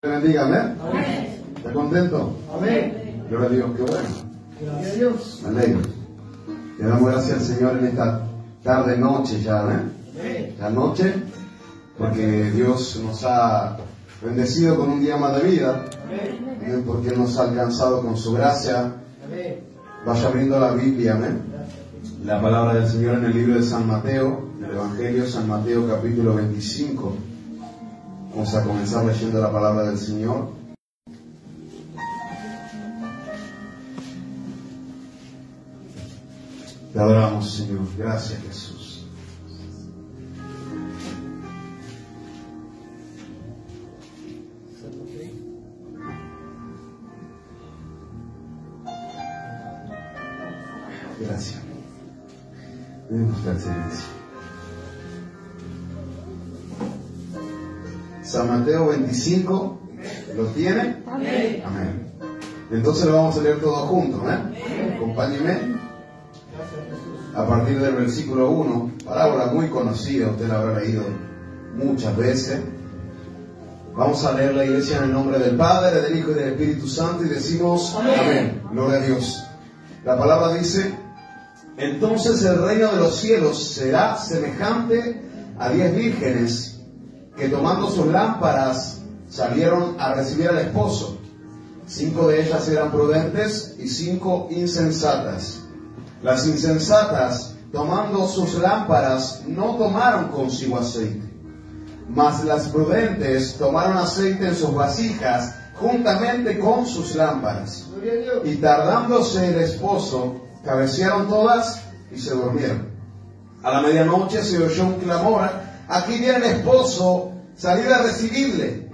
bendiga, amén. ¿Está contento? Amén. Gloria a Dios, qué bueno. Gracias a Dios. Me alegro. Le damos gracias al Señor en esta tarde, noche ya, ¿eh? La noche, porque Dios nos ha bendecido con un día más de vida, porque Él nos ha alcanzado con su gracia. Vaya abriendo la Biblia, amén. La palabra del Señor en el libro de San Mateo, en el Evangelio de San Mateo, capítulo 25. Vamos a comenzar leyendo la palabra del Señor. Te adoramos, Señor. Gracias, Jesús. Gracias. Debemos estar silencio. San Mateo 25, ¿lo tiene? Amén. Amén. Entonces lo vamos a leer todos juntos, ¿eh? Acompáñenme. A partir del versículo 1, parábola muy conocida, usted la habrá leído muchas veces. Vamos a leer la iglesia en el nombre del Padre, del Hijo y del Espíritu Santo y decimos amén. Gloria a Dios. La palabra dice: entonces el reino de los cielos será semejante a 10 vírgenes que tomando sus lámparas salieron a recibir al esposo. 5 de ellas eran prudentes y 5 insensatas. Las insensatas, tomando sus lámparas, no tomaron consigo aceite, mas las prudentes tomaron aceite en sus vasijas juntamente con sus lámparas. Y tardándose el esposo, cabecearon todas y se durmieron. A la medianoche se oyó un clamor: aquí viene el esposo, salid a recibirle.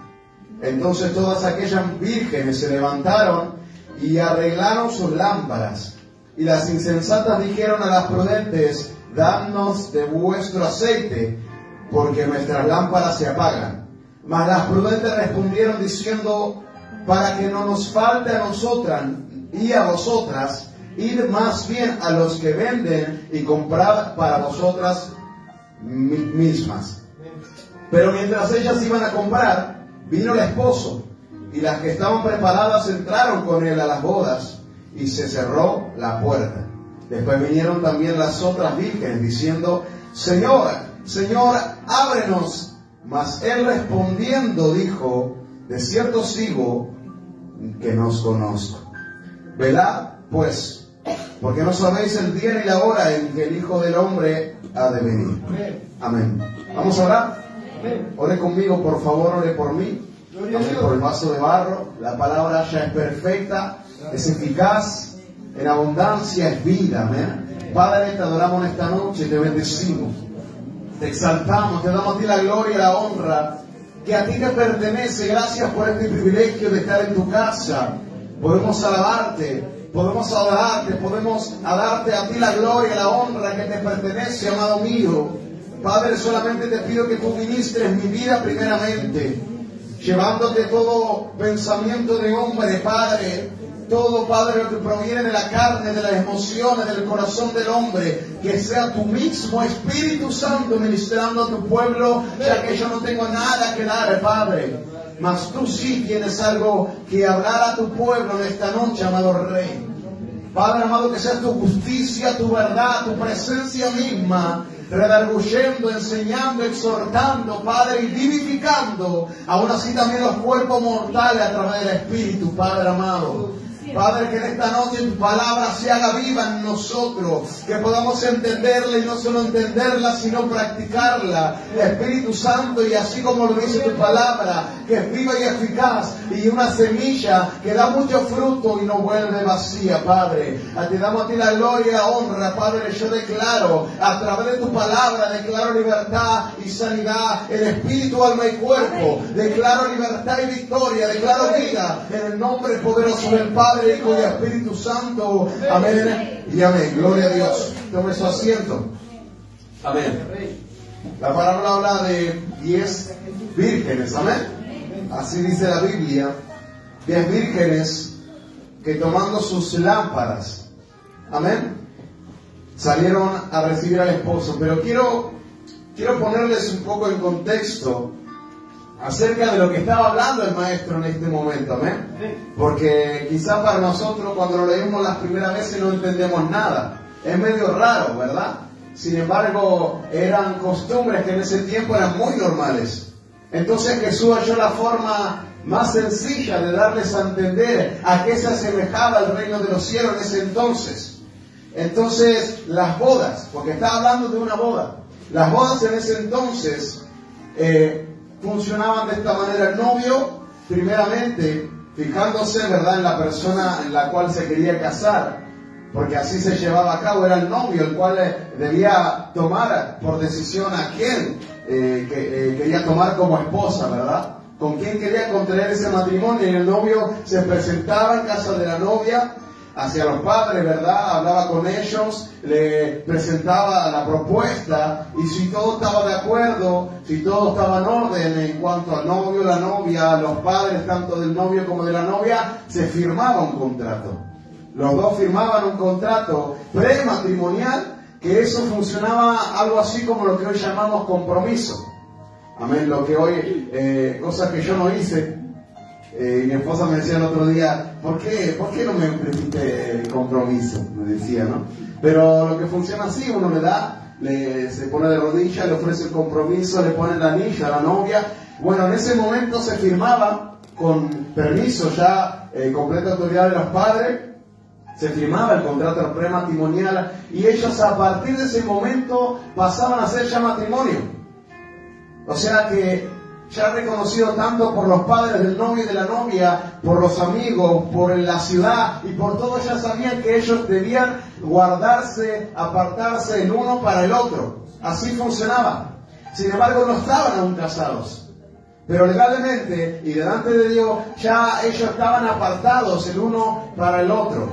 Entonces todas aquellas vírgenes se levantaron y arreglaron sus lámparas. Y las insensatas dijeron a las prudentes: dadnos de vuestro aceite, porque nuestras lámparas se apagan. Mas las prudentes respondieron diciendo: para que no nos falte a nosotras y a vosotras, id más bien a los que venden y comprad para vosotras mismas. Pero mientras ellas iban a comprar, vino el esposo, y las que estaban preparadas entraron con él a las bodas, y se cerró la puerta. Después vinieron también las otras vírgenes diciendo: Señora, Señora, ábrenos. Mas él respondiendo dijo: de cierto os digo que no os conozco. Velad pues, porque no sabéis el día ni la hora en que el Hijo del Hombre ha de venir. Amén. Vamos a orar. Ore conmigo, por favor, ore por mí. Amén. Por el vaso de barro. La palabra ya es perfecta, es eficaz, en abundancia es vida. Amén. Padre, te adoramos en esta noche, te bendecimos, te exaltamos, te damos a ti la gloria y la honra que a ti te pertenece. Gracias por este privilegio de estar en tu casa. Podemos alabarte, podemos adorarte, podemos darte a ti la gloria y la honra que te pertenece, amado mío. Padre, solamente te pido que tú ministres mi vida primeramente, llevándote todo pensamiento de hombre, Padre, todo, Padre, lo que proviene de la carne, de las emociones, del corazón del hombre, que sea tu mismo Espíritu Santo ministrando a tu pueblo, ya que yo no tengo nada que dar, Padre, mas tú sí tienes algo que hablar a tu pueblo en esta noche, amado Rey. Padre amado, que sea tu justicia, tu verdad, tu presencia misma, redarguyendo, enseñando, exhortando, Padre, y vivificando, aún así también los cuerpos mortales a través del Espíritu, Padre amado. Padre, que en esta noche tu palabra se haga viva en nosotros, que podamos entenderla y no solo entenderla, sino practicarla. Espíritu Santo, y así como lo dice tu palabra, que es viva y eficaz, y una semilla que da mucho fruto y no vuelve vacía, Padre. Te damos a ti la gloria y la honra, Padre. Yo declaro, a través de tu palabra, declaro libertad y sanidad en espíritu, alma y cuerpo. Declaro libertad y victoria, declaro vida en el nombre poderoso del Padre, Hijo y Espíritu Santo. Amén y amén. Gloria a Dios. Tome su asiento. Amén. La palabra habla de 10 vírgenes. Amén. Así dice la Biblia. 10 vírgenes que tomando sus lámparas, amén, salieron a recibir al esposo. Pero quiero ponerles un poco en contexto acerca de lo que estaba hablando el maestro en este momento, ¿amén? Porque quizás para nosotros cuando lo leímos las primeras veces no entendemos nada. Es medio raro, ¿verdad? Sin embargo, eran costumbres que en ese tiempo eran muy normales. Entonces Jesús halló la forma más sencilla de darles a entender a qué se asemejaba el reino de los cielos en ese entonces. Entonces, las bodas, porque está hablando de una boda, las bodas en ese entonces funcionaban de esta manera. El novio, primeramente, fijándose, ¿verdad?, en la persona en la cual se quería casar, porque así se llevaba a cabo, era el novio el cual debía tomar por decisión a quién quería tomar como esposa, ¿verdad? Con quién quería contraer ese matrimonio, y el novio se presentaba en casa de la novia hacia los padres, ¿verdad? Hablaba con ellos, le presentaba la propuesta, y si todo estaba de acuerdo, si todo estaba en orden en cuanto al novio, la novia, los padres tanto del novio como de la novia, se firmaba un contrato. Los dos firmaban un contrato prematrimonial, que eso funcionaba algo así como lo que hoy llamamos compromiso. Amén, lo que hoy, cosa que yo no hice, y mi esposa me decía el otro día, ¿por qué no me ofreciste el compromiso? Me decía, ¿no? Pero lo que funciona así, uno le da, se pone de rodillas, le ofrece el compromiso, le pone el anillo a la novia. Bueno, en ese momento se firmaba con permiso ya, completa autoridad de los padres, se firmaba el contrato prematrimonial, y ellos a partir de ese momento pasaban a ser ya matrimonio. O sea que ya reconocido tanto por los padres del novio y de la novia, por los amigos, por la ciudad y por todo, ya sabían que ellos debían guardarse, apartarse el uno para el otro. Así funcionaba. Sin embargo, no estaban aún casados. Pero legalmente y delante de Dios ya ellos estaban apartados el uno para el otro.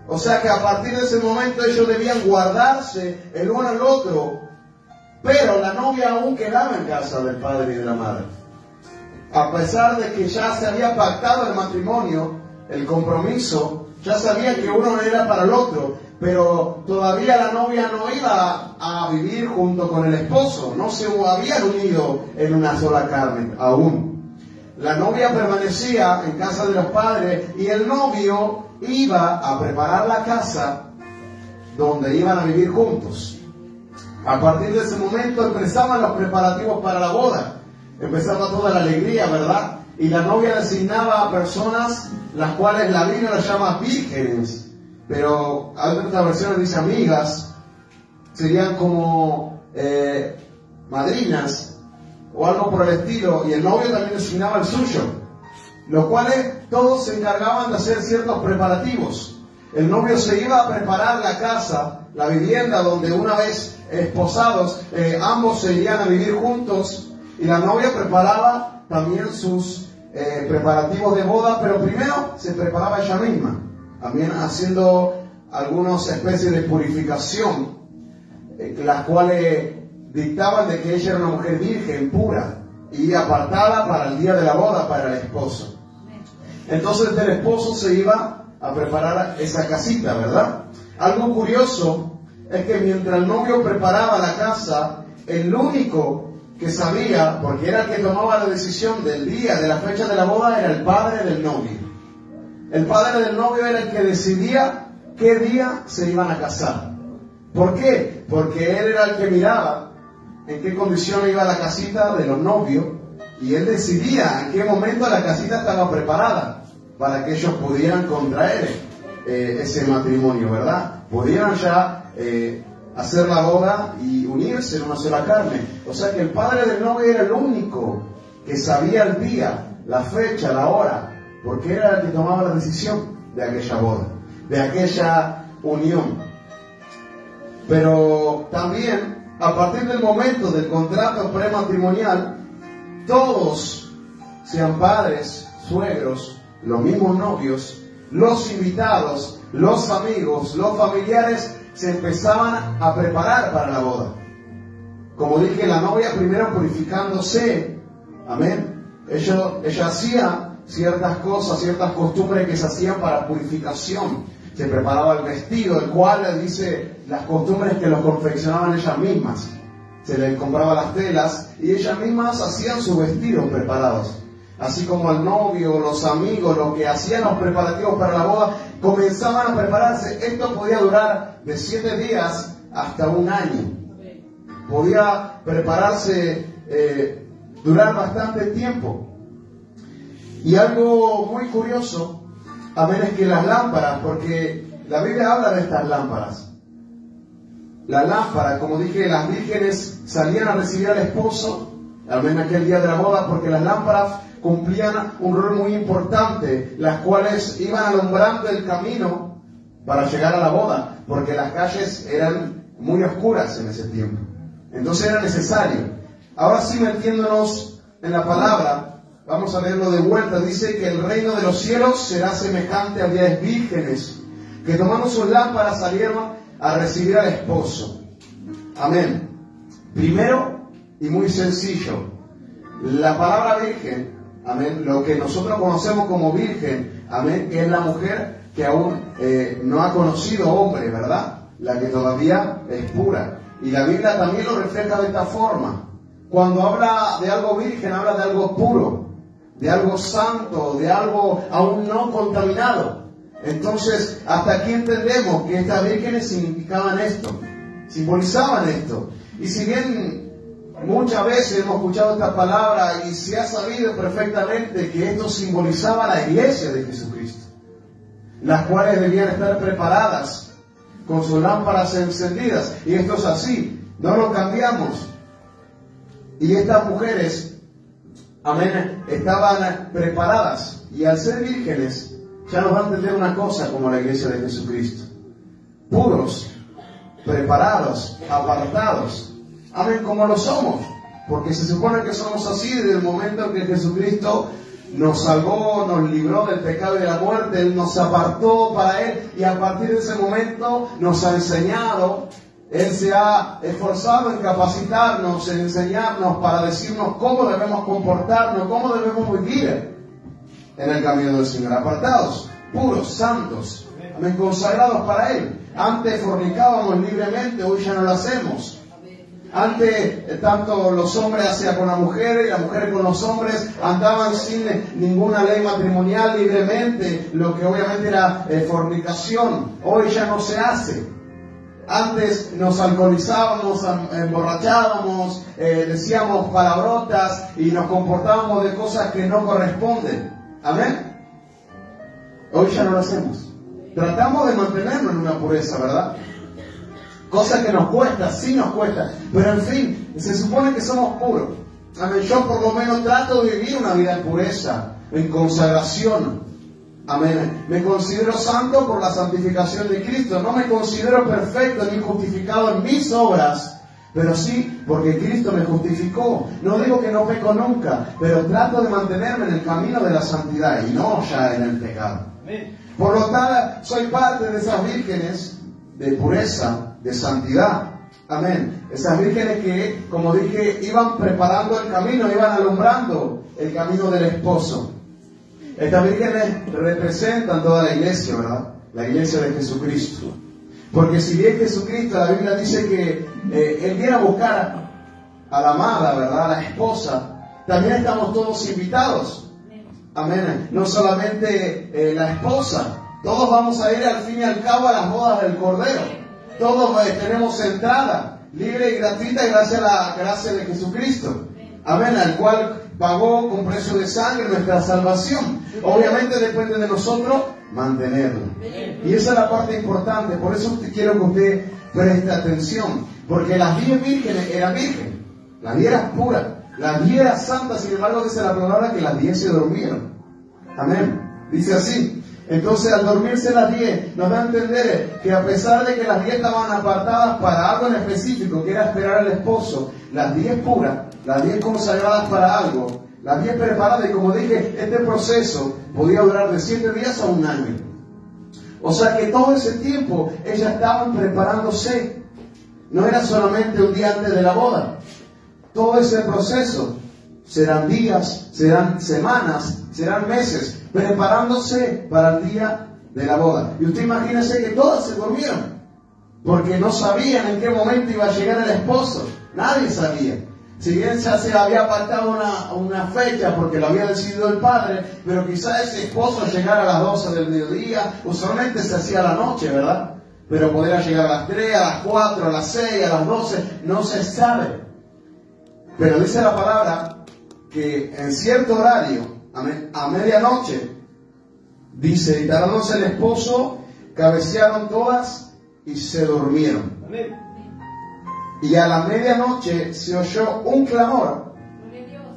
O sea que a partir de ese momento ellos debían guardarse el uno al otro. Pero la novia aún quedaba en casa del padre y de la madre. A pesar de que ya se había pactado el matrimonio, el compromiso, ya sabía que uno era para el otro, pero todavía la novia no iba a vivir junto con el esposo, no se habían unido en una sola carne aún. La novia permanecía en casa de los padres y el novio iba a preparar la casa donde iban a vivir juntos. A partir de ese momento empezaban los preparativos para la boda. Empezaba toda la alegría, ¿verdad? Y la novia designaba a personas, las cuales la Biblia las llama vírgenes, pero hay otras versiones dice amigas, serían como madrinas o algo por el estilo, y el novio también designaba el suyo, los cuales todos se encargaban de hacer ciertos preparativos. El novio se iba a preparar la casa, la vivienda donde una vez esposados, ambos se irían a vivir juntos, y la novia preparaba también sus preparativos de boda, pero primero se preparaba ella misma, también haciendo algunas especies de purificación, las cuales dictaban de que ella era una mujer virgen, pura, y apartada para el día de la boda, para el esposo. Entonces del esposo se iba a preparar esa casita, ¿verdad? Algo curioso es que mientras el novio preparaba la casa, el único que sabía, porque era el que tomaba la decisión del día, de la fecha de la boda, era el padre del novio. El padre del novio era el que decidía qué día se iban a casar. ¿Por qué? Porque él era el que miraba en qué condición iba la casita de los novios, y él decidía en qué momento la casita estaba preparada para que ellos pudieran contraer ese matrimonio, ¿verdad? Pudieran ya hacer la boda y unirse en una sola carne. O sea que el padre del novio era el único que sabía el día, la fecha, la hora, porque era el que tomaba la decisión de aquella boda, de aquella unión. Pero también, a partir del momento del contrato prematrimonial, todos, sean padres, suegros, los mismos novios, los invitados, los amigos, los familiares, se empezaban a preparar para la boda. Como dije, la novia primero purificándose, amén. Ella hacía ciertas cosas, ciertas costumbres que se hacían para purificación. Se preparaba el vestido, el cual dice las costumbres que los confeccionaban ellas mismas. se les compraba las telas y ellas mismas hacían sus vestidos preparados. Así como el novio, los amigos, los que hacían los preparativos para la boda, comenzaban a prepararse. Esto podía durar de 7 días hasta un año. Podía prepararse, durar bastante tiempo. Y algo muy curioso, amén, es que las lámparas, porque la Biblia habla de estas lámparas. Las lámparas, como dije, las vírgenes salían a recibir al esposo, al menos aquel día de la boda, porque las lámparas cumplían un rol muy importante, las cuales iban alumbrando el camino para llegar a la boda, porque las calles eran muy oscuras en ese tiempo. Entonces era necesario. Ahora sí, metiéndonos en la palabra, vamos a leerlo de vuelta. Dice que el reino de los cielos será semejante a 10 vírgenes que tomando sus lámparas salieron a recibir al esposo. Amén. Primero y muy sencillo, la palabra virgen, amén, lo que nosotros conocemos como virgen, amén, que es la mujer que aún no ha conocido hombre, ¿verdad? La que todavía es pura. Y la Biblia también lo refleja de esta forma. Cuando habla de algo virgen, habla de algo puro, de algo santo, de algo aún no contaminado. Entonces, hasta aquí entendemos que estas vírgenes significaban esto, simbolizaban esto. Y si bien muchas veces hemos escuchado esta palabra y se ha sabido perfectamente que esto simbolizaba a la iglesia de Jesucristo, las cuales debían estar preparadas con sus lámparas encendidas, y esto es así, no lo cambiamos. Y estas mujeres, amén, estaban preparadas, y al ser vírgenes ya nos va a entender una cosa como la iglesia de Jesucristo: puros, preparados, apartados, amén, como lo somos, porque se supone que somos así desde el momento en que Jesucristo nos salvó, nos libró del pecado y de la muerte. Él nos apartó para Él, y a partir de ese momento nos ha enseñado. Él se ha esforzado en capacitarnos, en enseñarnos para decirnos cómo debemos comportarnos, cómo debemos vivir en el camino del Señor. Apartados, puros, santos, amén, consagrados para Él. Antes fornicábamos libremente, hoy ya no lo hacemos. Antes, tanto los hombres hacían con las mujeres y las mujeres con los hombres, andaban sin ninguna ley matrimonial libremente, lo que obviamente era fornicación. Hoy ya no se hace. Antes nos alcoholizábamos, emborrachábamos, decíamos palabrotas y nos comportábamos de cosas que no corresponden. Amén. Hoy ya no lo hacemos. Tratamos de mantenernos en una pureza, ¿verdad? Cosa que nos cuesta, sí nos cuesta, pero en fin, se supone que somos puros. Amén. Yo por lo menos trato de vivir una vida en pureza, en consagración. Amén. Me considero santo por la santificación de Cristo. No me considero perfecto ni justificado en mis obras, pero sí porque Cristo me justificó. No digo que no peco nunca, pero trato de mantenerme en el camino de la santidad y no ya en el pecado. Por lo tanto, soy parte de esas vírgenes de pureza, de santidad. Amén. Esas vírgenes que, como dije, iban preparando el camino, iban alumbrando el camino del esposo. Estas vírgenes representan toda la iglesia, ¿verdad? La iglesia de Jesucristo. Porque si bien Jesucristo, la Biblia dice que Él viene a buscar a la amada, ¿verdad? A la esposa, también estamos todos invitados. Amén. No solamente la esposa, todos vamos a ir al fin y al cabo a las bodas del Cordero. Todos tenemos entrada libre y gratuita gracias a la gracia de Jesucristo. Amén, al cual pagó con precio de sangre nuestra salvación. Obviamente depende de nosotros mantenerla. Y esa es la parte importante. Por eso quiero que usted preste atención. Porque las 10 vírgenes eran vírgenes. Las 10 eran puras. Las 10 eran santas. Sin embargo, dice la palabra que las 10 se durmieron. Amén. Dice así. Entonces, al dormirse las 10, nos da a entender que a pesar de que las 10 estaban apartadas para algo en específico, que era esperar al esposo, las 10 puras, las 10 consagradas para algo, las 10 preparadas, y como dije, este proceso podía durar de 7 días a un año. O sea que todo ese tiempo ellas estaban preparándose. No era solamente un día antes de la boda. Todo ese proceso serán días, serán semanas, serán meses, preparándose para el día de la boda. Y usted imagínese que todas se durmieron, porque no sabían en qué momento iba a llegar el esposo. Nadie sabía. Si bien ya se había apartado una fecha porque lo había decidido el padre, pero quizá ese esposo llegara a las 12 del mediodía, usualmente se hacía a la noche, ¿verdad? Pero podría llegar a las 3, a las 4, a las 6, a las 12, no se sabe. Pero dice la palabra que en cierto horario, a medianoche, dice, y tarándose el esposo, cabecearon todas y se durmieron. Y a la medianoche se oyó un clamor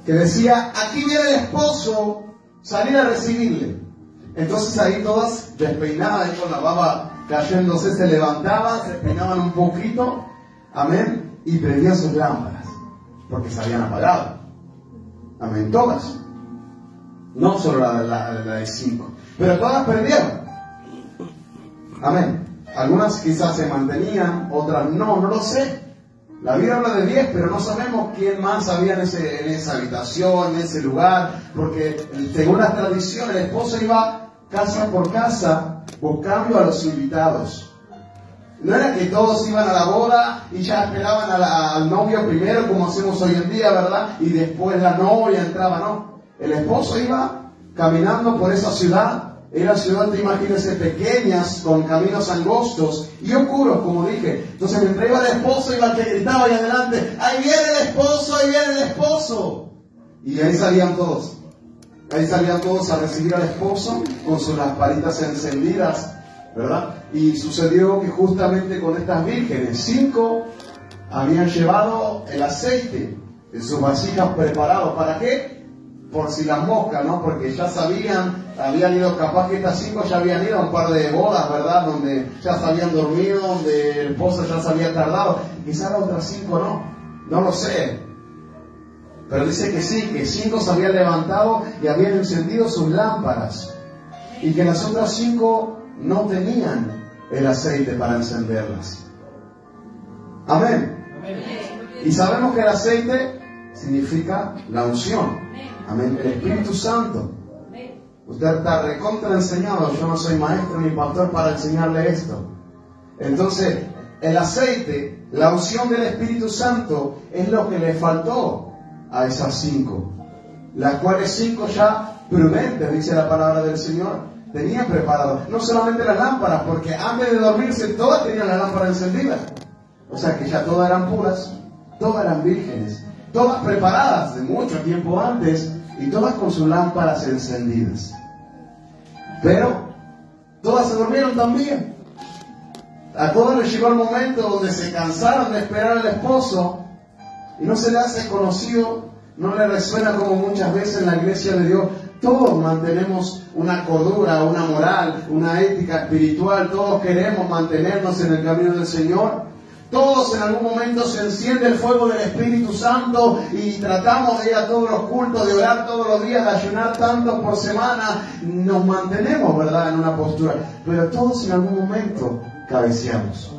que decía, aquí viene el esposo, salir a recibirle. Entonces ahí todas despeinadas, ahí con la baba cayéndose, se levantaban, se peinaban un poquito, amén, y prendían sus lámparas, porque se habían apagado. Amén, todas. No solo la de 5, pero todas prendieron. Amén. Algunas quizás se mantenían, otras no lo sé. La Biblia habla de 10, pero no sabemos quién más había en esa habitación, en ese lugar, porque según la tradición el esposo iba casa por casa buscando a los invitados. No era que todos iban a la boda y ya esperaban al novio primero, como hacemos hoy en día, ¿verdad? Y después la novia entraba, no. El esposo iba caminando por esa ciudad. Era ciudad, imagínense, pequeñas, con caminos angostos y oscuros, como dije. Entonces, mientras iba el esposo, iba el que gritaba ahí adelante, ¡ahí viene el esposo, ahí viene el esposo! Y ahí salían todos. Ahí salían todos a recibir al esposo con sus lamparitas encendidas, ¿verdad? Y sucedió que justamente con estas vírgenes, 5 habían llevado el aceite en sus vasijas preparados. ¿Para qué? Por si las moscas, ¿no? Porque ya sabían, habían ido, capaz que estas 5 ya habían ido a un par de bodas, ¿verdad? Donde ya se habían dormido, donde el esposo ya se había tardado. Quizás las otras 5 no lo sé. Pero dice que sí, que 5 se habían levantado y habían encendido sus lámparas. Y que las otras 5 no tenían el aceite para encenderlas. Amén. Y sabemos que el aceite significa la unción. Amén. El Espíritu Santo. Usted está recontra enseñado. Yo no soy maestro ni pastor para enseñarle esto. Entonces, el aceite, la unción del Espíritu Santo, es lo que le faltó a esas 5. Las cuales 5 ya prudentes, dice la palabra del Señor, tenían preparado. No solamente las lámparas, porque antes de dormirse todas tenían la lámpara encendida. O sea que ya todas eran puras, todas eran vírgenes, todas preparadas de mucho tiempo antes y todas con sus lámparas encendidas. Pero todas se durmieron también. A todas les llegó el momento donde se cansaron de esperar al esposo y no se le hace conocido, no le resuena como muchas veces en la iglesia de Dios. Todos mantenemos una cordura, una moral, una ética espiritual. Todos queremos mantenernos en el camino del Señor. Todos en algún momento se enciende el fuego del Espíritu Santo y tratamos de ir a todos los cultos, de orar todos los días, de ayunar tanto por semana. Nos mantenemos, ¿verdad?, en una postura. Pero todos en algún momento cabeceamos.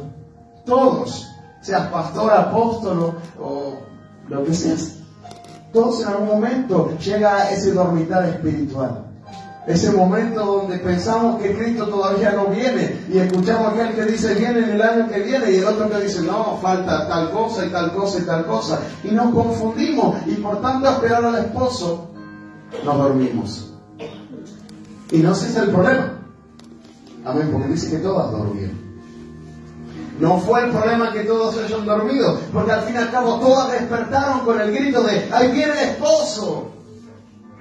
Todos, seas pastor, apóstol o lo que seas. Todos en algún momento llega ese dormitar espiritual. Ese momento donde pensamos que Cristo todavía no viene y escuchamos a aquel que dice viene en el año que viene y el otro que dice no, falta tal cosa y tal cosa y tal cosa. Y nos confundimos y por tanto esperar al esposo nos dormimos. Y no ese es el problema. Amén, porque dice que todas dormieron. No fue el problema que todos hayan dormido, porque al fin y al cabo todas despertaron con el grito de ¡ahí viene el esposo!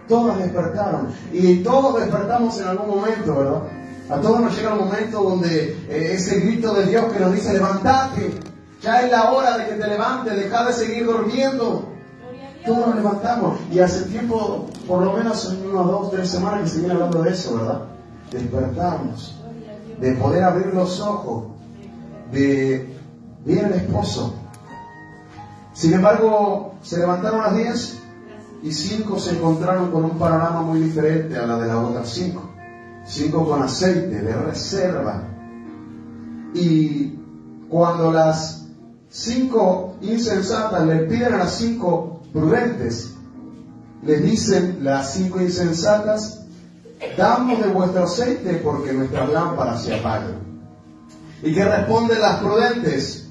Todas despertaron y todos despertamos en algún momento, ¿verdad? A todos nos llega un momento donde ese grito de Dios que nos dice levantate, ya es la hora de que te levantes, deja de seguir durmiendo. Todos nos levantamos y hace tiempo, por lo menos en unas 2 o 3 semanas que se viene hablando de eso, ¿verdad? Despertarnos, de poder abrir los ojos, de viene el esposo. Sin embargo, se levantaron a las 10 y 5 se encontraron con un panorama muy diferente a la de las otras 5. 5 con aceite de reserva. Y cuando las 5 insensatas le piden a las 5 prudentes, les dicen las 5 insensatas, damos de vuestro aceite porque nuestras lámparas se apagan. ¿Y qué responden las prudentes?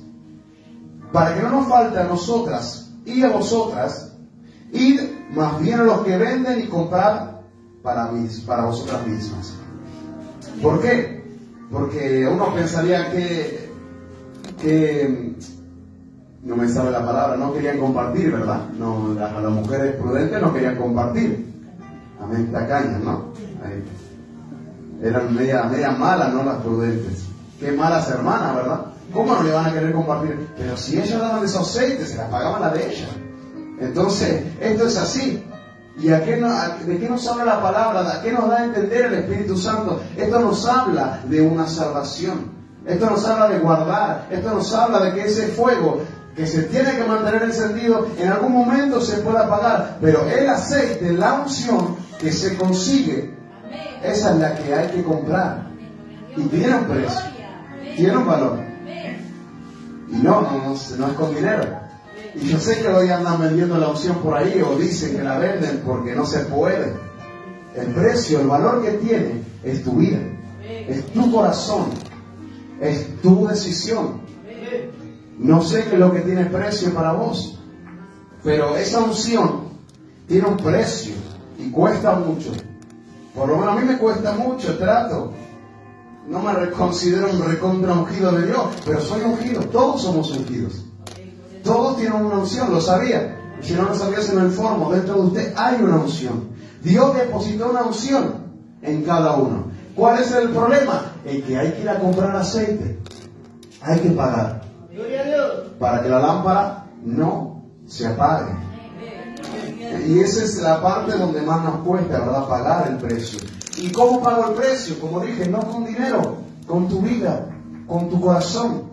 para que no nos falte a nosotras y a vosotras, id más bien a los que venden y comprad para vosotras mismas. ¿Por qué? Porque uno pensaría que no me sabe la palabra, no querían compartir, ¿verdad? No, las mujeres prudentes no querían compartir. Amén, tacañas, ¿no? Ahí. Eran media malas, ¿no? Las prudentes. Qué malas hermanas, ¿verdad? ¿Cómo no le van a querer compartir? Pero si ellas daban esos aceites, se las pagaban la de ellas. Entonces, esto es así. ¿Y de qué nos habla la palabra? ¿A qué nos da a entender el Espíritu Santo? Esto nos habla de una salvación. Esto nos habla de guardar. Esto nos habla de que ese fuego que se tiene que mantener encendido, en algún momento se puede apagar. Pero el aceite, la unción que se consigue, esa es la que hay que comprar. Y tiene un precio. Tiene un valor. Y no es con dinero. Y yo sé que hoy andan vendiendo la unción por ahí o dicen que la venden porque no se puede. El precio, el valor que tiene es tu vida, es tu corazón, es tu decisión. No sé qué es lo que tiene precio para vos, pero esa unción tiene un precio y cuesta mucho. Por lo menos a mí me cuesta mucho, trato. No me considero un recontra ungido de Dios, pero soy ungido, todos somos ungidos. Todos tienen una unción, lo sabía. Y si no lo sabía, se lo informo. Dentro de usted hay una unción. Dios depositó una unción en cada uno. ¿Cuál es el problema? En que hay que ir a comprar aceite. Hay que pagar. Para que la lámpara no se apague. Y esa es la parte donde más nos cuesta, ¿verdad? Pagar el precio. ¿Y cómo pago el precio? Como dije, no con dinero, con tu vida, con tu corazón.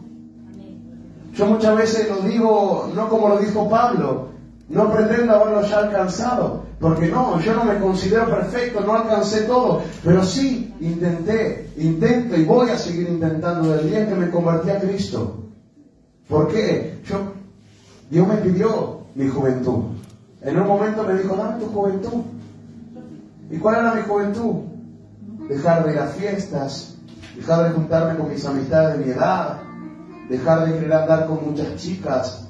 Yo muchas veces lo digo, no como lo dijo Pablo, no pretendo haberlo ya alcanzado, porque no, yo no me considero perfecto, no alcancé todo, pero sí intento y voy a seguir intentando desde el día en que me convertí a Cristo. ¿Por qué? Dios me pidió mi juventud. En un momento me dijo, dame tu juventud. ¿Y cuál era mi juventud? Dejar de ir a fiestas, dejar de juntarme con mis amistades de mi edad, dejar de querer andar con muchas chicas,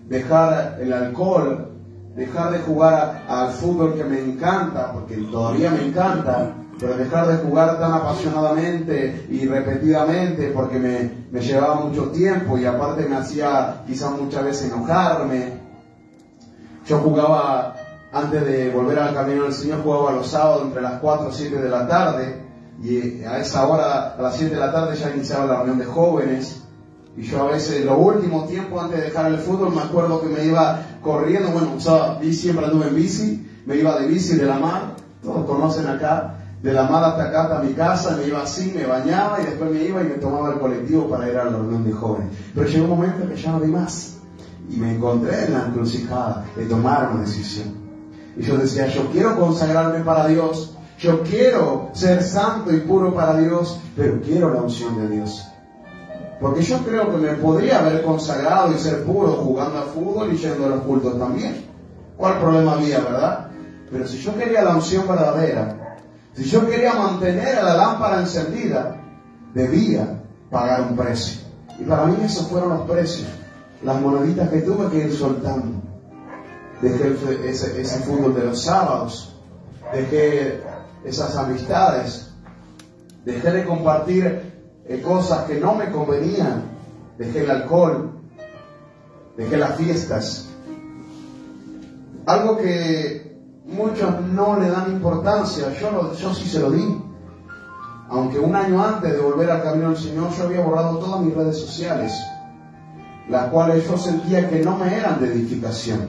dejar el alcohol, dejar de jugar al fútbol que me encanta, porque todavía me encanta, pero dejar de jugar tan apasionadamente y repetidamente porque me llevaba mucho tiempo y aparte me hacía quizás muchas veces enojarme. Yo jugaba, antes de volver al camino del Señor, jugaba los sábados entre las 4 y 7 de la tarde y a esa hora, a las 7 de la tarde ya iniciaba la reunión de jóvenes. Y yo a veces, los últimos tiempos antes de dejar el fútbol, me acuerdo que me iba corriendo, siempre anduve en bici, me iba de bici de la mar, todos conocen acá, de la mar hasta acá, hasta mi casa, me iba así, me bañaba y después me iba y me tomaba el colectivo para ir a la reunión de jóvenes. Pero llegó un momento que ya no di más, y me encontré en la encrucijada de tomar una decisión. Y yo decía, yo quiero consagrarme para Dios, yo quiero ser santo y puro para Dios, pero quiero la unción de Dios. Porque yo creo que me podría haber consagrado y ser puro jugando al fútbol y yendo a los cultos también. ¿Cuál problema había, verdad? Pero si yo quería la unción verdadera, si yo quería mantener a la lámpara encendida, debía pagar un precio. Y para mí esos fueron los precios. Las moneditas que tuve que ir soltando. Dejé ese fútbol de los sábados. Dejé esas amistades. Dejé de compartir cosas que no me convenían. Dejé el alcohol, dejé las fiestas, algo que muchos no le dan importancia. Yo sí se lo di, aunque un año antes de volver al camino del Señor yo había borrado todas mis redes sociales, las cuales yo sentía que no me eran de edificación.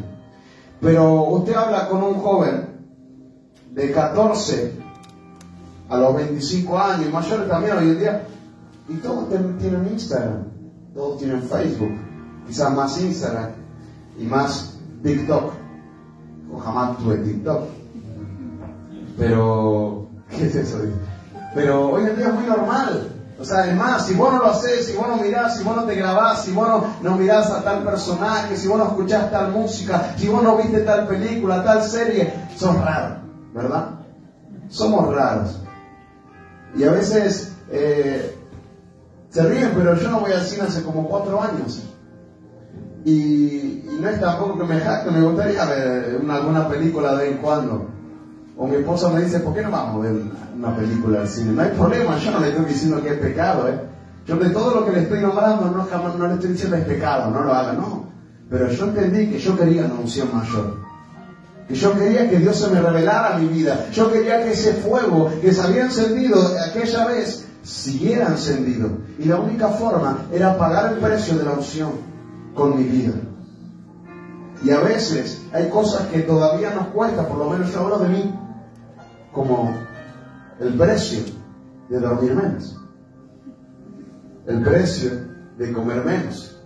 Pero usted habla con un joven de 14 a los 25 años, mayores también hoy en día, y todos tienen Instagram, todos tienen Facebook, quizás más Instagram y más TikTok. O jamás tuve TikTok. Pero, ¿qué es eso? Pero hoy en día es muy normal. O sea, además, si vos no lo haces, si vos no mirás, si vos no te grabás, si vos no mirás a tal personaje, si vos no escuchás tal música, si vos no viste tal película, tal serie, sos raro, ¿verdad? Somos raros. Y a veces se ríen, pero yo no voy al cine hace como 4 años. Y no es tampoco que me jacte, me gustaría ver alguna película de vez en cuando. O mi esposa me dice, ¿por qué no vamos a ver una película al cine? No hay problema, yo no le estoy diciendo que es pecado, Yo de todo lo que le estoy nombrando no le estoy diciendo es pecado, no lo haga, no. Pero yo entendí que yo quería una unción mayor. Que yo quería que Dios se me revelara a mi vida. Yo quería que ese fuego que se había encendido aquella vez siguiera encendido. Y la única forma era pagar el precio de la unción con mi vida. Y a veces hay cosas que todavía nos cuesta, por lo menos yo hablo de mí, como el precio de dormir menos, el precio de comer menos,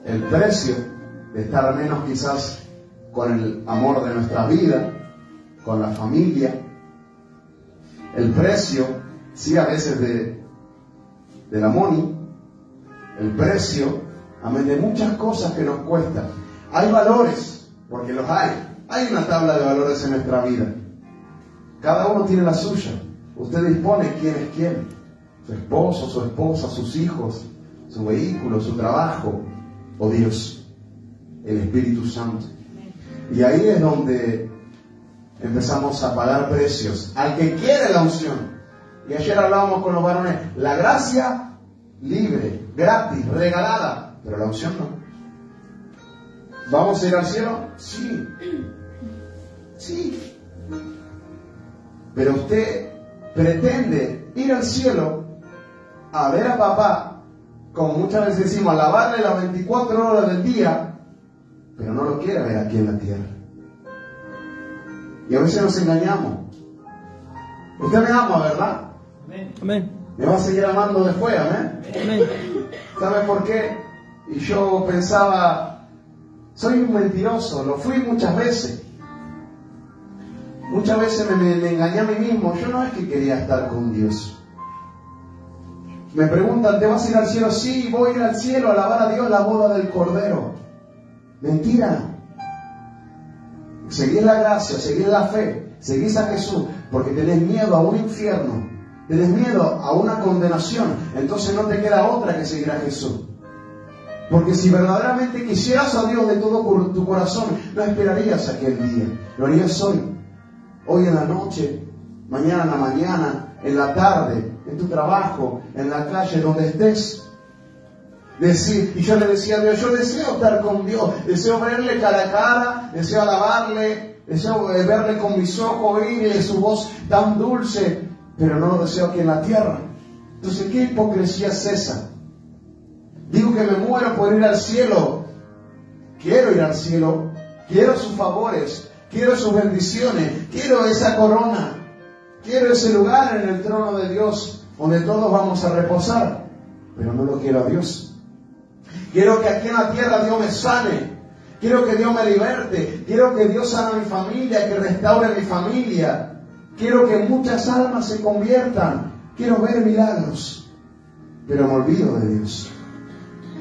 el precio de estar menos quizás con el amor de nuestra vida, con la familia, el precio, sí, a veces de la money, el precio, amén, de muchas cosas que nos cuestan. Hay valores, porque los hay. Hay una tabla de valores en nuestra vida. Cada uno tiene la suya. Usted dispone quién es quién. Su esposo, su esposa, sus hijos, su vehículo, su trabajo, o Dios, el Espíritu Santo. Y ahí es donde empezamos a pagar precios al que quiere la unción. Y ayer hablábamos con los varones, la gracia libre, gratis, regalada, pero la unción no. ¿Vamos a ir al cielo? Sí. Sí. Pero usted pretende ir al cielo a ver a papá, como muchas veces decimos, alabarle las 24 horas del día, pero no lo quiere ver aquí en la tierra. Y a veces nos engañamos. Usted me ama, ¿verdad? Amén. Me va a seguir amando después, amén. Amén. ¿Sabe por qué? Y yo pensaba, soy un mentiroso, lo fui muchas veces. Muchas veces me engañé a mí mismo. Yo no es que quería estar con Dios. Me preguntan, ¿te vas a ir al cielo? Sí, voy a ir al cielo a alabar a Dios, la boda del Cordero. Mentira. Seguís la gracia, seguís la fe, seguís a Jesús, porque tenés miedo a un infierno, tenés miedo a una condenación. Entonces no te queda otra que seguir a Jesús. Porque si verdaderamente quisieras a Dios de todo tu corazón, no esperarías aquel día, lo harías hoy. Hoy en la noche, mañana en la mañana, en la tarde, en tu trabajo, en la calle, donde estés. Decir, y yo le decía a Dios, yo deseo estar con Dios, deseo verle cara a cara, deseo alabarle, deseo verle con mis ojos, oírle su voz tan dulce, pero no lo deseo aquí en la tierra. Entonces, ¿qué hipocresía es esa? Digo que me muero por ir al cielo. Quiero ir al cielo, quiero sus favores, quiero sus bendiciones, quiero esa corona, quiero ese lugar en el trono de Dios, donde todos vamos a reposar, pero no lo quiero a Dios. Quiero que aquí en la tierra Dios me sane. Quiero que Dios me liberte. Quiero que Dios sane a mi familia, que restaure mi familia. Quiero que muchas almas se conviertan. Quiero ver milagros. Pero me olvido de Dios.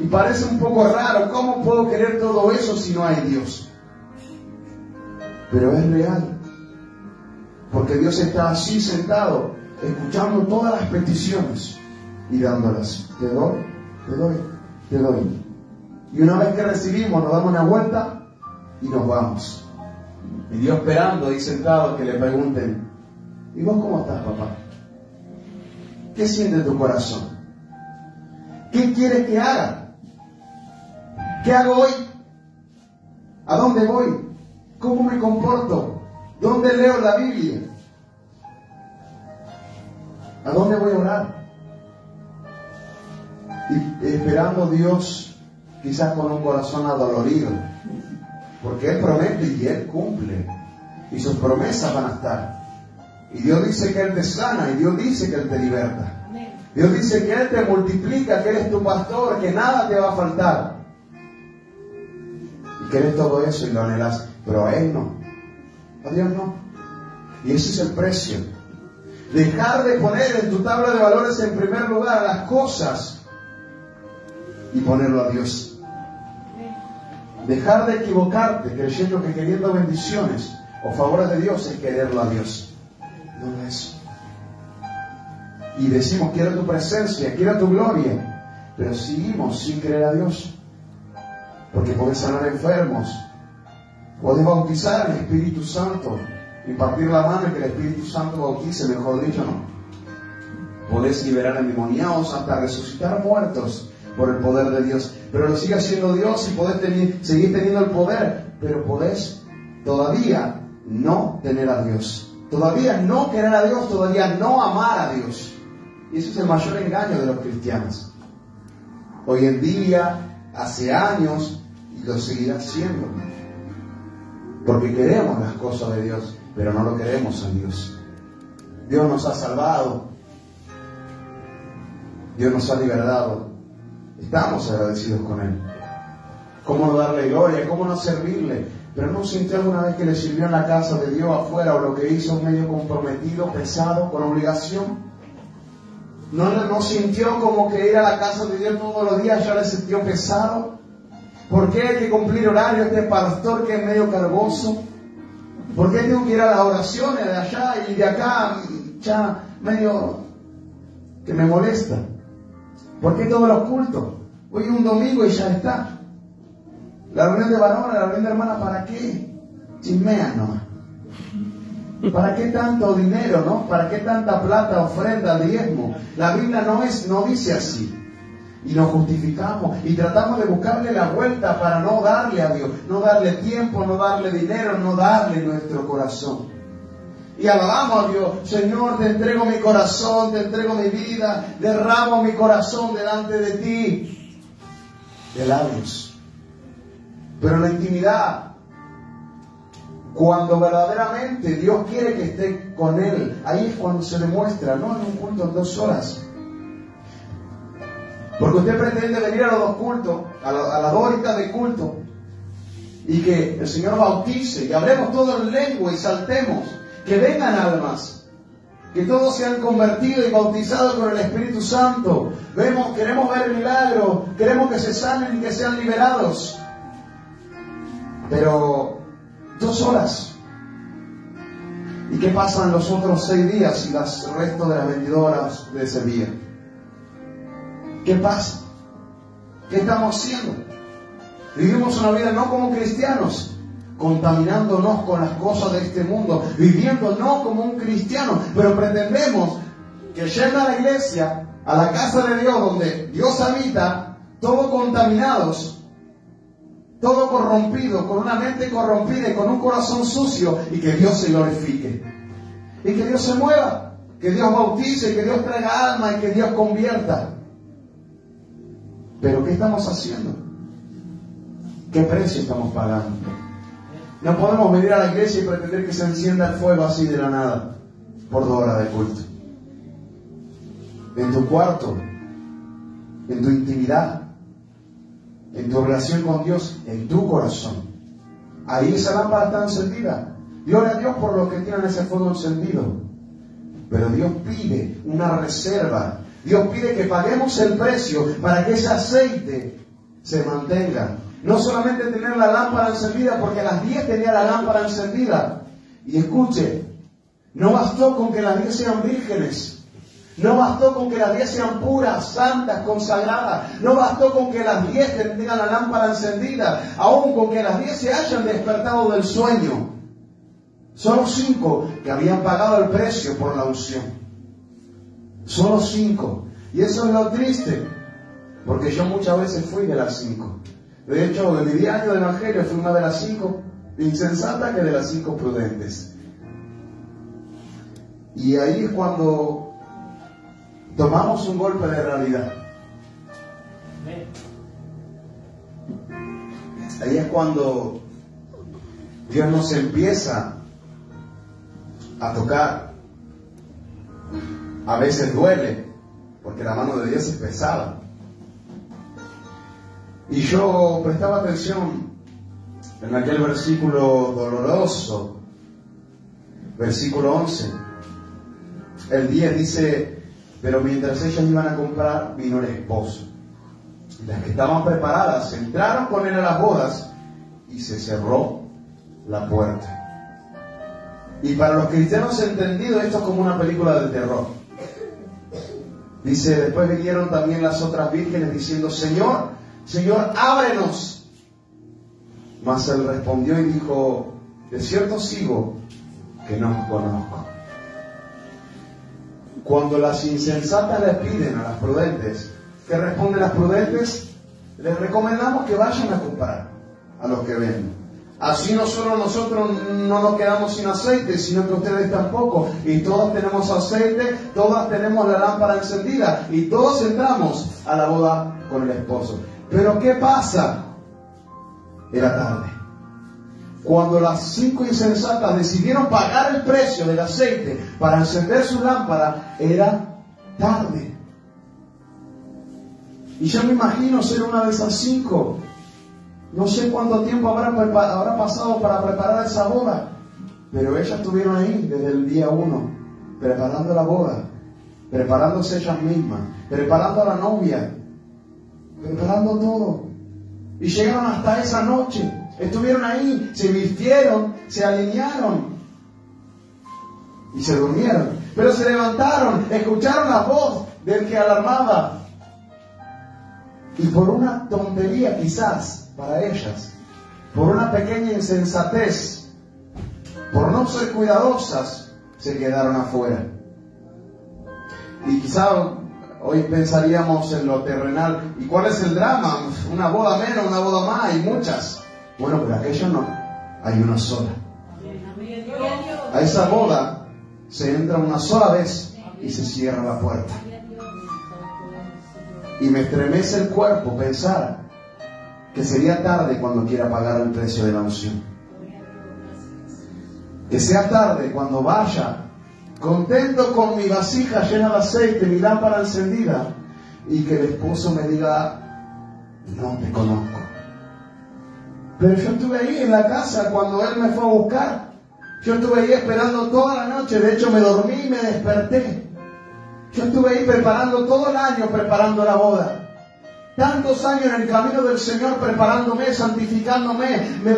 Y parece un poco raro. ¿Cómo puedo querer todo eso si no hay Dios? Pero es real. Porque Dios está así sentado, escuchando todas las peticiones y dándolas. Te doy, te doy, te doy. Y una vez que recibimos, nos damos una vuelta y nos vamos. Y Dios esperando ahí sentado que le pregunten, ¿y vos cómo estás, papá? ¿Qué siente tu corazón? ¿Qué quieres que haga? ¿Qué hago hoy? ¿A dónde voy? ¿Cómo me comporto? ¿Dónde leo la Biblia? ¿A dónde voy a orar? Y esperando Dios, quizás con un corazón adolorido, porque Él promete y Él cumple, y sus promesas van a estar. Y Dios dice que Él te sana, y Dios dice que Él te liberta. Dios dice que Él te multiplica, que Él es tu pastor, que nada te va a faltar. Y querés todo eso y lo anhelás, pero a Él no, a Dios no. Y ese es el precio. Dejar de poner en tu tabla de valores en primer lugar las cosas y ponerlo a Dios. Dejar de equivocarte creyendo que queriendo bendiciones o favores de Dios es quererlo a Dios. No es eso. Y decimos, quiero tu presencia, quiero tu gloria, pero seguimos sin querer a Dios. porque podés sanar enfermos, podés bautizar al Espíritu Santo, impartir la mano y que el Espíritu Santo bautice, mejor dicho, ¿no? Podés liberar endemoniados, hasta resucitar muertos por el poder de Dios. Pero lo sigue haciendo Dios y podés seguir teniendo el poder, pero podés todavía no tener a Dios, todavía no querer a Dios, todavía no amar a Dios. Y eso es el mayor engaño de los cristianos. Hoy en día, hace años, y lo seguirá siendo. Porque queremos las cosas de Dios, pero no lo queremos a Dios. Dios nos ha salvado. Dios nos ha liberado. Estamos agradecidos con Él. ¿Cómo no darle gloria? ¿Cómo no servirle? Pero no sintió alguna vez que le sirvió en la casa de Dios afuera, o lo que hizo medio comprometido, pesado, con obligación. No sintió como que ir a la casa de Dios todos los días ya le sintió pesado. ¿Por qué hay que cumplir horario este pastor que es medio cargoso? ¿Por qué tengo que ir a las oraciones de allá y de acá? Ya medio que me molesta. ¿Por qué todos los cultos? Hoy un domingo y ya está. La reunión de varones, la reunión de hermanas, ¿para qué? Chismean nomás. ¿Para qué tanto dinero, no? ¿Para qué tanta plata, ofrenda, diezmo? La Biblia no dice así. Y nos justificamos y tratamos de buscarle la vuelta para no darle a Dios, no darle tiempo, no darle dinero, no darle nuestro corazón. Y alabamos a Dios: Señor, te entrego mi corazón, te entrego mi vida, derramo mi corazón delante de ti. De labios. Pero en la intimidad, cuando verdaderamente Dios quiere que esté con Él, ahí es cuando se demuestra, no en un culto en 2 horas. Porque usted pretende venir a los 2 cultos, a las 2 horitas de culto, y que el Señor bautice, y hablemos todo en lengua y saltemos, que vengan almas, que todos sean convertidos y bautizados con el Espíritu Santo. Queremos ver milagros, queremos que se sanen y que sean liberados. Pero 2 horas. ¿Y qué pasan los otros 6 días y el resto de las 22 horas de ese día? ¿Qué pasa? ¿Qué estamos haciendo? Vivimos una vida no como cristianos, contaminándonos con las cosas de este mundo, viviendo no como un cristiano, pero pretendemos que lleguen a la iglesia, a la casa de Dios, donde Dios habita, todos contaminados, todo corrompido, con una mente corrompida y con un corazón sucio, y que Dios se glorifique, y que Dios se mueva, que Dios bautice, que Dios traiga alma y que Dios convierta. Pero ¿qué estamos haciendo? ¿Qué precio estamos pagando? No podemos venir a la iglesia y pretender que se encienda el fuego así de la nada por 2 horas de culto. En tu cuarto, en tu intimidad, en tu relación con Dios, en tu corazón, ahí esa lámpara está encendida. Gloria a Dios por los que tienen ese fuego encendido. Pero Dios pide una reserva. Dios pide que paguemos el precio para que ese aceite se mantenga. No solamente tener la lámpara encendida, porque a las 10 tenía la lámpara encendida. Y escuche, no bastó con que las 10 sean vírgenes. No bastó con que las 10 sean puras, santas, consagradas. No bastó con que las 10 tengan la lámpara encendida. Aún con que las 10 se hayan despertado del sueño. Solo 5 que habían pagado el precio por la unción. Solo 5. Y eso es lo triste, porque yo muchas veces fui de las 5. De hecho, de mi diario de evangelio fui una de las 5 insensatas que de las 5 prudentes. Y ahí es cuando tomamos un golpe de realidad. Ahí es cuando Dios nos empieza a tocar. A veces duele, porque la mano de Dios es pesada. Y yo prestaba atención en aquel versículo doloroso, versículo 11. El 10 dice: pero mientras ellas iban a comprar, vino el esposo. Las que estaban preparadas entraron con él a las bodas y se cerró la puerta. Y para los cristianos entendidos, esto es como una película de terror. Dice: después vinieron también las otras vírgenes diciendo: Señor, Señor, ábrenos. Mas él respondió y dijo: de cierto sigo que no os conozco. Cuando las insensatas les piden a las prudentes, ¿qué responden las prudentes? Les recomendamos que vayan a comprar a los que venden. Así no solo nosotros no nos quedamos sin aceite, sino que ustedes tampoco. Y todos tenemos aceite, todas tenemos la lámpara encendida y todos entramos a la boda con el esposo. Pero ¿qué pasa? Era tarde. Cuando las 5 insensatas decidieron pagar el precio del aceite para encender su lámpara, era tarde. Y yo me imagino ser una de esas 5. No sé cuánto tiempo habrá pasado para preparar esa boda, pero ellas estuvieron ahí desde el día 1, preparando la boda, preparándose ellas mismas, preparando a la novia, preparando todo. Y llegaron hasta esa noche, estuvieron ahí, se vistieron, se alinearon y se durmieron. Pero se levantaron, escucharon la voz del que alarmaba. Y por una tontería quizás para ellas, por una pequeña insensatez, por no ser cuidadosas, se quedaron afuera. Y quizá hoy pensaríamos en lo terrenal. ¿Y cuál es el drama? Una boda menos, una boda más, hay muchas. Bueno, pero aquello no, hay una sola. A esa boda se entra una sola vez y se cierra la puerta. Y me estremece el cuerpo pensar que sería tarde cuando quiera pagar el precio de la unción. Que sea tarde cuando vaya contento con mi vasija llena de aceite, mi lámpara encendida, y que el esposo me diga: no te conozco. Pero yo estuve ahí en la casa cuando él me fue a buscar. Yo estuve ahí esperando toda la noche. De hecho me dormí y me desperté. Yo estuve ahí preparando todo el año, preparando la boda. Tantos años en el camino del Señor, preparándome, santificándome, me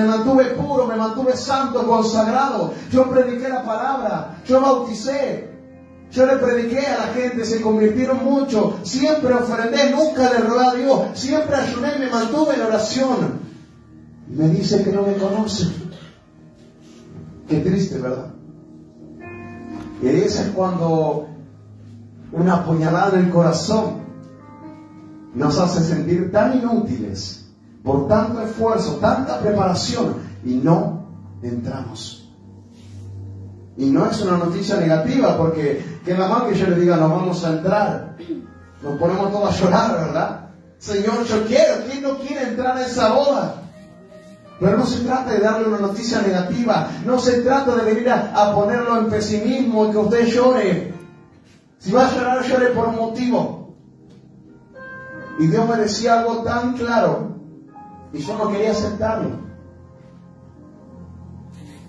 mantuve puro, me mantuve santo, consagrado. Yo prediqué la palabra, yo bauticé, yo le prediqué a la gente, se convirtieron mucho. Siempre ofrendé, nunca le rogué a Dios, siempre ayuné, me mantuve en oración. Y me dice que no me conoce. Qué triste, ¿verdad? Y ese es cuando una puñalada en el corazón nos hace sentir tan inútiles por tanto esfuerzo, tanta preparación, y no entramos. Y no es una noticia negativa, porque queda mal que yo le diga: nos vamos a entrar. Nos ponemos todos a llorar, ¿verdad? Señor, yo quiero. ¿Quién no quiere entrar a esa boda? Pero no se trata de darle una noticia negativa. No se trata de venir a ponerlo en pesimismo y que usted llore. Si va a llorar, llore por un motivo. Y Dios me decía algo tan claro y yo no quería aceptarlo.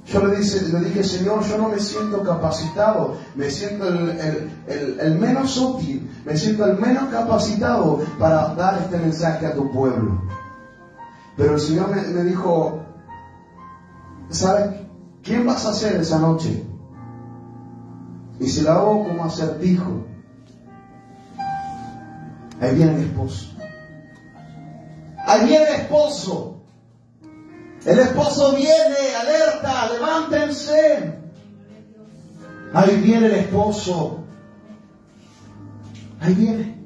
Yo le dije: Señor, yo no me siento capacitado, me siento el menos útil, me siento el menos capacitado para dar este mensaje a tu pueblo. Pero el Señor me dijo: ¿sabes quién vas a ser esa noche? Y si la hago como acertijo, ahí viene el esposo. Ahí viene el esposo. El esposo viene, alerta, levántense. Ahí viene el esposo. Ahí viene.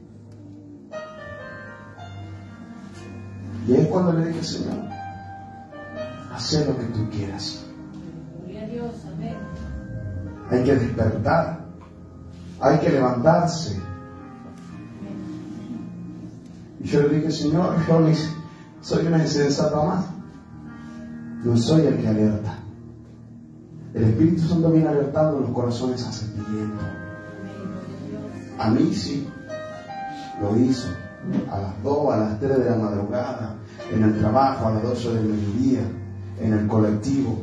Y es cuando le dije: Señor, haz lo que tú quieras. Hay que despertar. Hay que levantarse. Y yo le dije: Señor, yo soy una insensata más. No soy el que alerta. El Espíritu Santo viene alertando los corazones a sentimiento. A mí sí, lo hizo. A las 2, a las 3 de la madrugada, en el trabajo, a las 12 del mediodía, en el colectivo.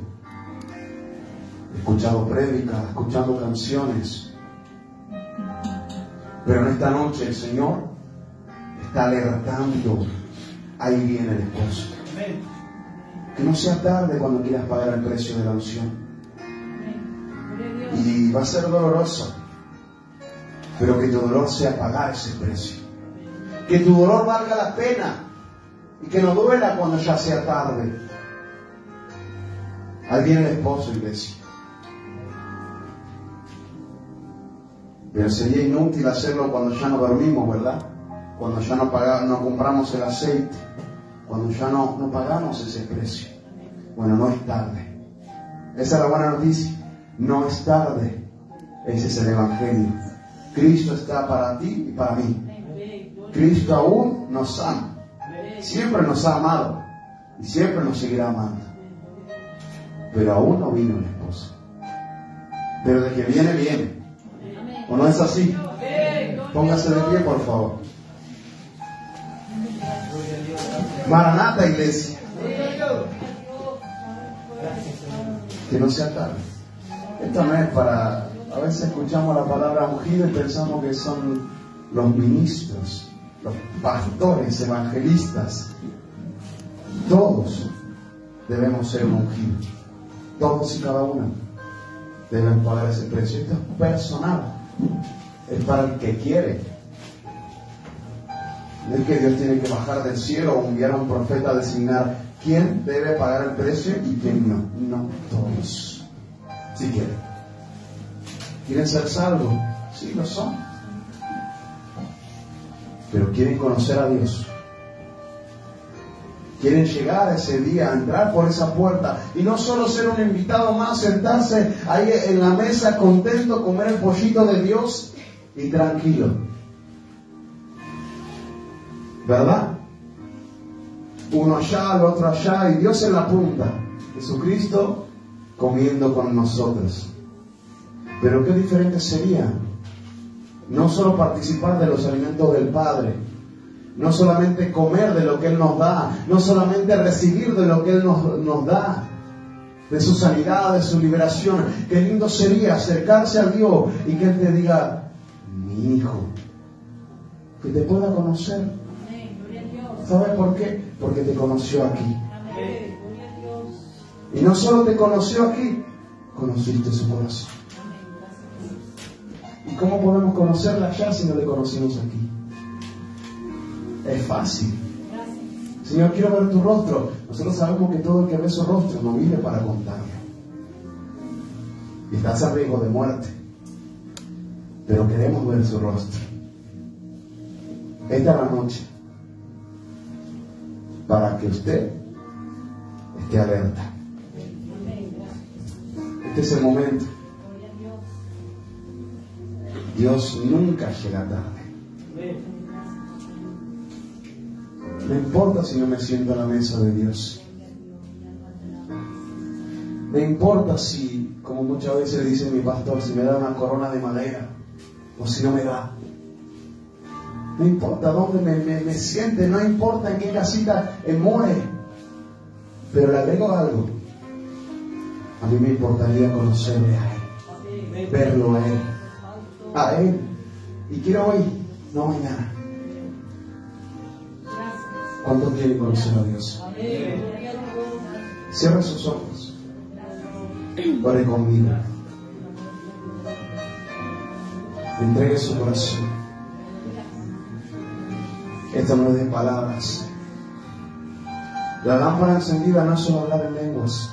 He escuchado prédicas, escuchando canciones. Pero en esta noche el Señor está alertando. Ahí viene el esposo. Que no sea tarde cuando quieras pagar el precio de la unción. Y va a ser doloroso, pero que tu dolor sea pagar ese precio. Que tu dolor valga la pena y que no duela cuando ya sea tarde. Ahí viene el esposo, iglesia. Pero sería inútil hacerlo cuando ya no dormimos, ¿verdad? Cuando ya no compramos el aceite, cuando ya no pagamos ese precio. Bueno, no es tarde. Esa es la buena noticia. No es tarde. Ese es el Evangelio. Cristo está para ti y para mí. Cristo aún nos ama. Siempre nos ha amado y siempre nos seguirá amando. Pero aún no vino el esposo. Pero de que viene, viene. ¿O no es así? Póngase de pie, por favor. Maranata, iglesia. Que no sea tarde. Esto no es para... A veces escuchamos la palabra ungido y pensamos que son los ministros, los pastores, evangelistas. Todos debemos ser ungidos. Todos y cada uno deben pagar ese precio. Esto es personal. Es para el que quiere. No es que Dios tiene que bajar del cielo o enviar a un profeta a designar quién debe pagar el precio y quién no. No todos. Si quieren. ¿Quieren ser salvos? Sí, lo son. Pero quieren conocer a Dios. Quieren llegar a ese día, a entrar por esa puerta y no solo ser un invitado más, sentarse ahí en la mesa contento, comer el pollito de Dios y tranquilo. ¿Verdad? Uno allá, el otro allá y Dios en la punta. Jesucristo comiendo con nosotros. Pero qué diferente sería no solo participar de los alimentos del Padre, no solamente comer de lo que Él nos da, no solamente recibir de lo que Él nos da, de su sanidad, de su liberación. Qué lindo sería acercarse a Dios y que Él te diga, mi hijo, que te pueda conocer. ¿Sabes por qué? Porque te conoció aquí. Y no solo te conoció aquí, conociste su corazón. ¿Y cómo podemos conocerla allá si no le conocimos aquí? Es fácil. Señor, quiero ver tu rostro. Nosotros sabemos que todo el que ve su rostro no vive para contarlo. Y estás a riesgo de muerte. Pero queremos ver su rostro. Esta es la noche para que usted esté alerta. Este es el momento. Dios nunca llega tarde. No importa si no me siento a la mesa de Dios. No importa si, como muchas veces dice mi pastor, si me da una corona de madera o si no me da. No importa dónde me siente, no importa en qué casita more. Pero le agrego algo. A mí me importaría conocerle a Él, verlo a Él. A Él. Y quiero hoy, no mañana. ¿Cuántos quieren conocer a Dios? Cierre sus ojos. Ore conmigo. Entregue su corazón. Esto no es de palabras. La lámpara encendida no es solo hablar en lenguas.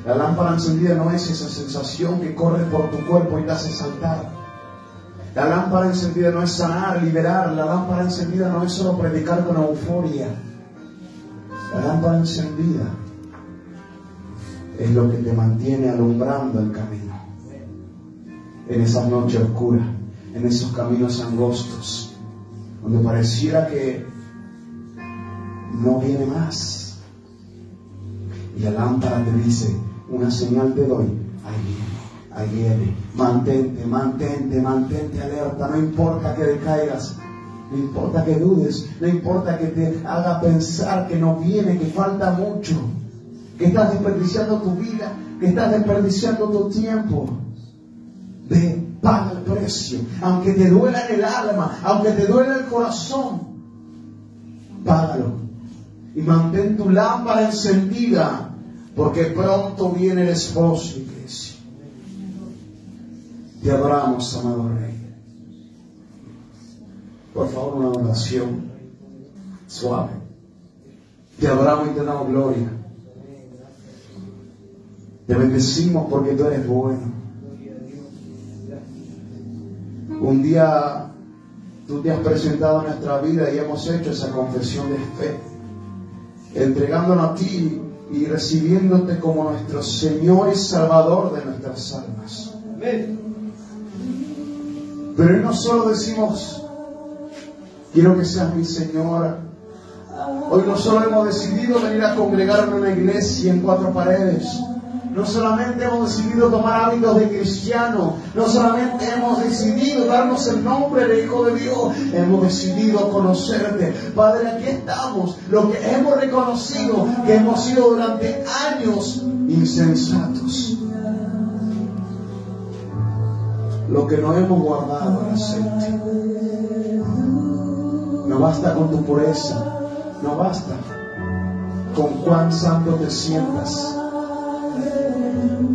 La lámpara encendida no es esa sensación que corre por tu cuerpo y te hace saltar. La lámpara encendida no es sanar, liberar. La lámpara encendida no es solo predicar con euforia. La lámpara encendida es lo que te mantiene alumbrando el camino. En esas noches oscuras, en esos caminos angostos, donde pareciera que no viene más. Y la lámpara te dice, una señal te doy, ahí viene. Mantente alerta, no importa que decaigas, no importa que dudes, no importa que te haga pensar que no viene, que falta mucho, que estás desperdiciando tu vida, que estás desperdiciando tu tiempo. Paga el precio, aunque te duela en el alma, aunque te duela el corazón, págalo y mantén tu lámpara encendida, porque pronto viene el esposo, iglesia. Te adoramos, amado Rey. Por favor, una oración suave. Te adoramos y te damos gloria. Te bendecimos porque tú eres bueno. Un día tú te has presentado en nuestra vida y hemos hecho esa confesión de fe, entregándonos a ti y recibiéndote como nuestro Señor y Salvador de nuestras almas. Pero hoy no solo decimos, quiero que seas mi Señora. Hoy no solo hemos decidido venir a congregarnos en una iglesia en 4 paredes. No solamente hemos decidido tomar hábitos de cristiano, no solamente hemos decidido darnos el nombre de Hijo de Dios, hemos decidido conocerte. Padre, aquí estamos, lo que hemos reconocido que hemos sido durante años insensatos. Lo que no hemos guardado al hacerte. No basta con tu pureza, no basta con cuán santo te sientas.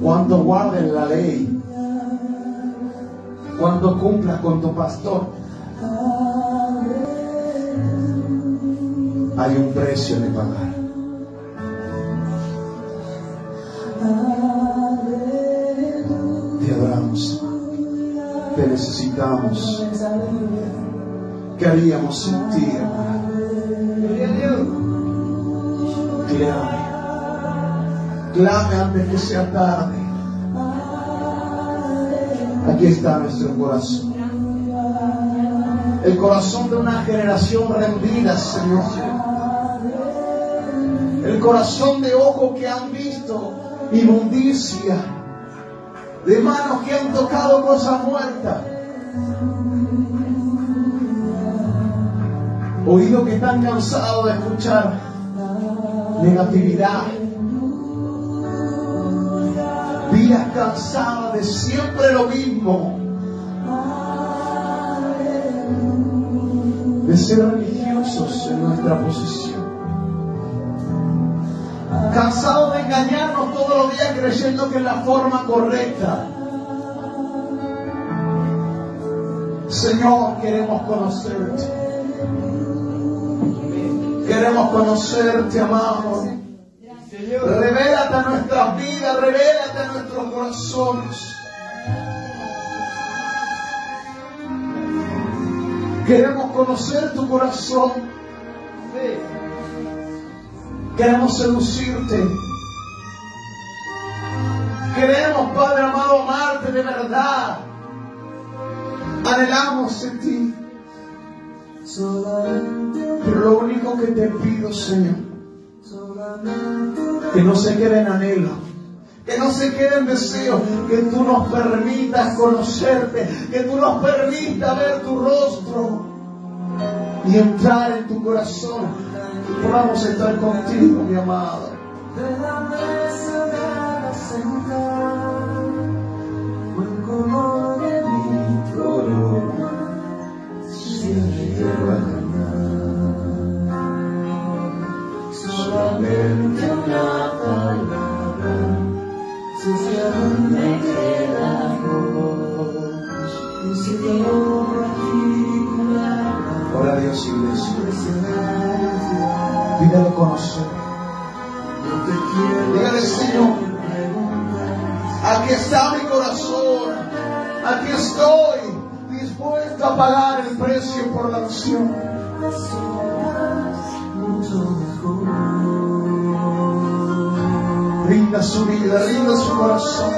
Cuánto guardes la ley, cuánto cumplas con tu pastor. Hay un precio de pagar. Te adoramos, te necesitamos. ¿Qué haríamos sin ti, hermano? Clame antes que sea tarde. Aquí está nuestro corazón. El corazón de una generación rendida, Señor. El corazón de ojos que han visto inmundicia, de manos que han tocado cosas muertas, oídos que están cansados de escuchar negatividad, vidas cansadas de siempre lo mismo, de ser religiosos en nuestra posición, cansados de engañarnos todos los días creyendo que es la forma correcta. Señor, queremos conocerte. Queremos conocerte, amado. Revélate a nuestras vidas, revélate a nuestros corazones. Queremos conocer tu corazón. Queremos seducirte. Queremos, Padre amado, amarte de verdad. Anhelamos en ti. Pero lo único que te pido, Señor, que no se quede en anhelo, que no se quede en deseo, que tú nos permitas conocerte, que tú nos permitas ver tu rostro y entrar en tu corazón, que podamos estar contigo, mi amado. Solamente una palabra, me queda voz. Ora a Dios, iglesia. Pídale conocer. Dígale, Señor, aquí está mi corazón, aquí estoy dispuesto a pagar el precio por la unción. Rinda su vida, rinda su corazón.